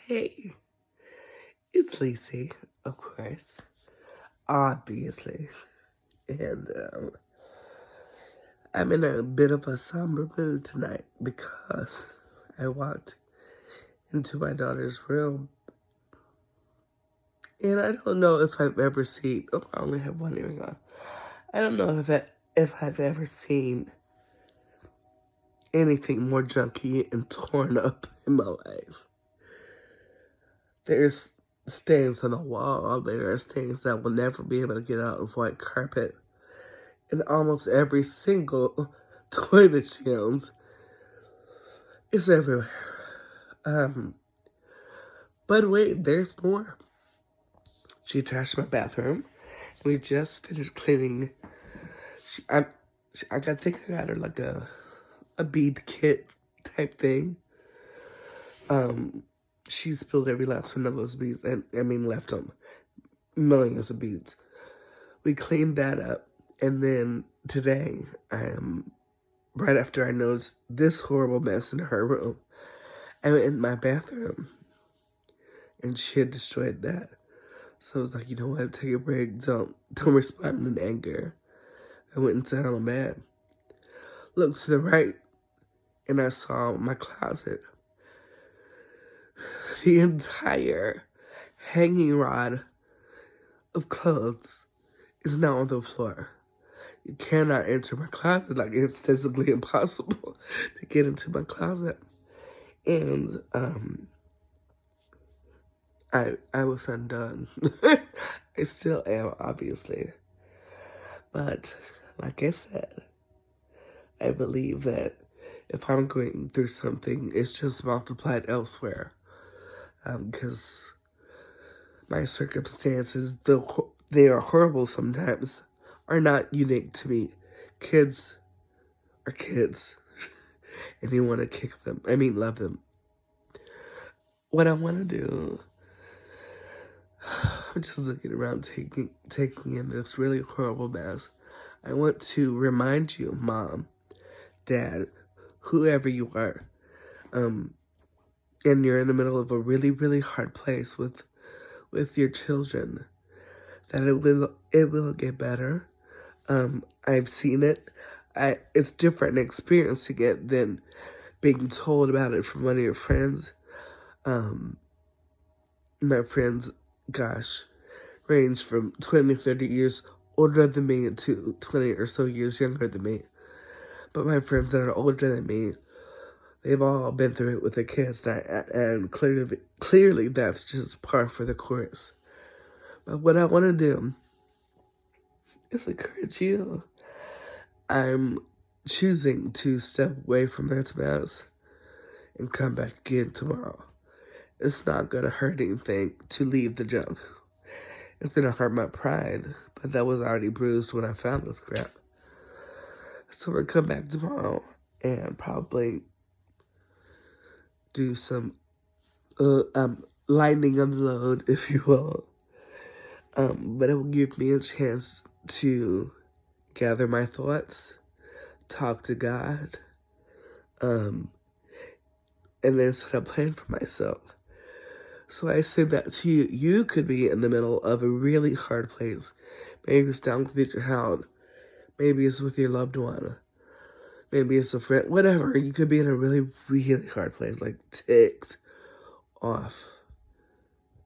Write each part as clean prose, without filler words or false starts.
Hey, it's Lacey, of course, obviously. And I'm in a bit of a somber mood tonight because I walked into my daughter's room and I don't know if I've ever seen, oh, I only have one earring on. I don't know if I've ever seen anything more junky and torn up in my life. There's stains on the wall. There are stains that will never be able to get out of white carpet. And almost every single toilet shelves is everywhere. But wait, there's more. She trashed my bathroom. We just finished cleaning. I think I got her like a bead kit type thing. She spilled every last one of those beads, and left them millions of beads. We cleaned that up, and then today, right after I noticed this horrible mess in her room, I went in my bathroom, and she had destroyed that. So I was like, you know what, take a break, don't respond in anger. I went and sat on my bed, looked to the right, and I saw my closet. The entire hanging rod of clothes is now on the floor. You cannot enter my closet. Like, it's physically impossible to get into my closet. And I was undone. I still am, obviously. But like I said, I believe that if I'm going through something, it's just multiplied elsewhere. Because my circumstances, though they are horrible sometimes, are not unique to me. Kids are kids. And you want to kick them. Love them. What I want to do, I'm just looking around taking in this really horrible mess. I want to remind you, Mom, Dad, whoever you are, and you're in the middle of a really, really hard place with your children, that it will get better. I've seen it. It's different experiencing it than being told about it from one of your friends. My friends, gosh, range from 20, 30 years older than me to 20 or so years younger than me. But my friends that are older than me, they've all been through it with their kids, and clearly that's just par for the course. But what I want to do is encourage you. I'm choosing to step away from that mess and come back again tomorrow. It's not going to hurt anything to leave the junk. It's going to hurt my pride, but that was already bruised when I found this crap. So I'm going to come back tomorrow and probably do some lightening of the load, if you will. But it will give me a chance to gather my thoughts, talk to God, and then set a plan for myself. So I say that to you. You could be in the middle of a really hard place. Maybe it's down with your child. Maybe it's with your loved one. Maybe it's a friend. Whatever. You could be in a really, really hard place. Like, ticked off.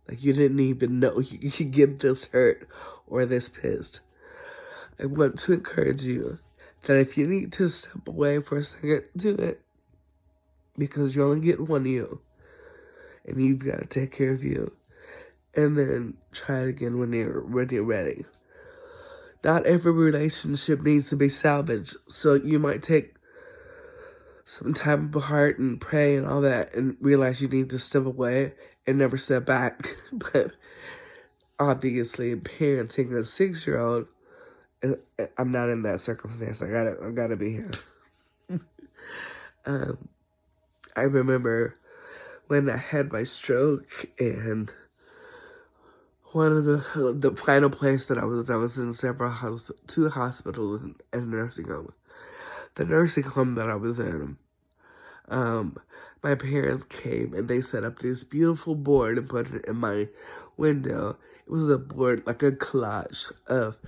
Like, you didn't even know you could get this hurt or this pissed. I want to encourage you that if you need to step away for a second, do it. Because you only get one you. And you've got to take care of you. And then try it again when you're ready. Not every relationship needs to be salvaged. So you might take some time apart and pray and all that and realize you need to step away and never step back. But obviously, parenting a 6-year-old, I'm not in that circumstance. I gotta be here. I remember when I had my stroke, and one of the final place that I was in two hospitals and a nursing home. The nursing home that I was in, um, my parents came and they set up this beautiful board and put it in my window. It was a board, like a collage of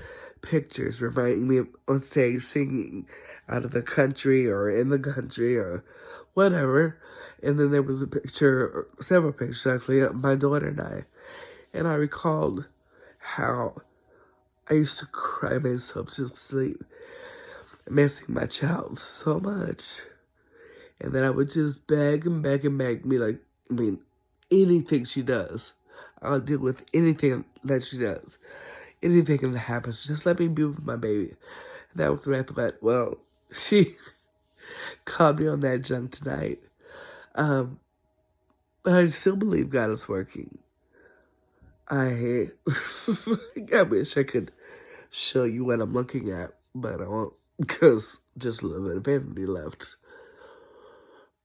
pictures reminding me of on stage singing out of the country or in the country or whatever. And then there was a picture, or several pictures actually, of my daughter and I. And I recalled how I used to cry myself to sleep, missing my child so much. And then I would just beg and beg and beg me, like, I mean, anything she does, I'll deal with anything that she does. Anything that happens, just let me be with my baby. And that was when I thought, well, she caught me on that junk tonight. But I still believe God is working. I wish I could show you what I'm looking at, but I won't, because just a little bit of vanity left.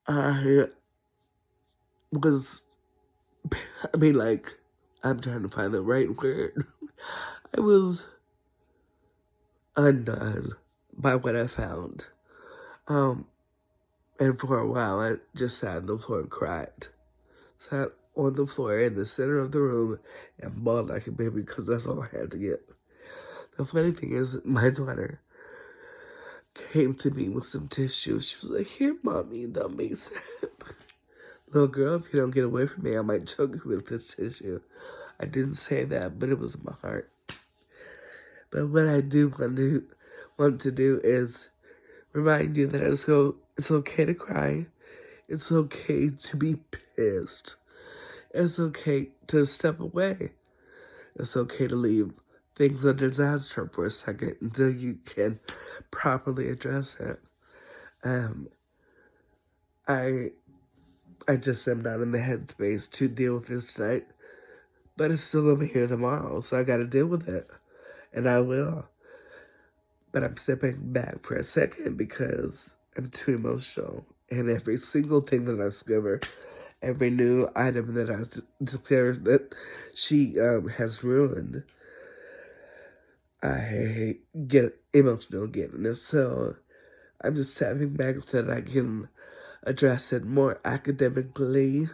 I was, I'm trying to find the right word. I was undone by what I found. And for a while, I just sat on the floor and cried. Sat on the floor in the center of the room and bawled like a baby because that's all I had to get. The funny thing is, my daughter came to me with some tissue. She was like, "Here, mommy, don't be sad." Little girl, if you don't get away from me, I might choke you with this tissue. I didn't say that, but it was in my heart. But what I do want to do is remind you that it's okay to cry. It's okay to be pissed. It's okay to step away. It's okay to leave things a disaster for a second until you can properly address it. I just am not in the headspace to deal with this tonight, but it's still gonna be here tomorrow, so I gotta deal with it, and I will. But I'm stepping back for a second because I'm too emotional, and every single thing that I discover, every new item that I discover that she has ruined, I get emotional again. And so I'm just stepping back so that I can address it more academically.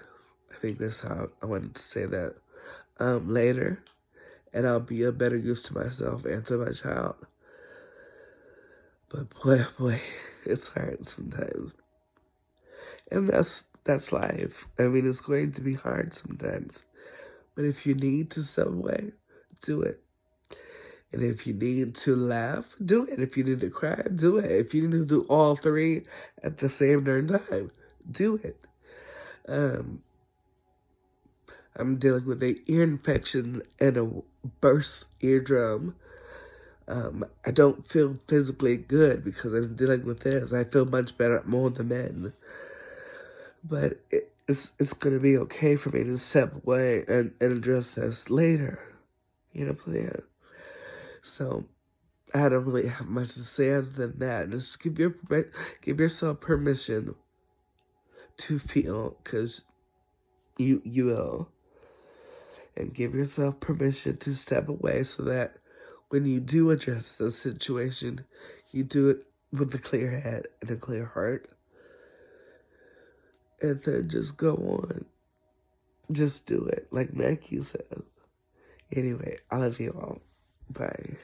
I think that's how I wanted to say that later. And I'll be a better use to myself and to my child. But boy, oh boy, it's hard sometimes. And that's life. I mean, it's going to be hard sometimes. But if you need to step away, do it. And if you need to laugh, do it. If you need to cry, do it. If you need to do all three at the same darn time, do it. I'm dealing with an ear infection and a burst eardrum. I don't feel physically good because I'm dealing with this. I feel much better at more than men. But it's going to be okay for me to step away and address this later. You know, plan. So I don't really have much to say other than that. Just give yourself permission to feel, because you will. And give yourself permission to step away so that when you do address the situation, you do it with a clear head and a clear heart. And then just go on. Just do it, like Nike said. Anyway, I love you all. Bye.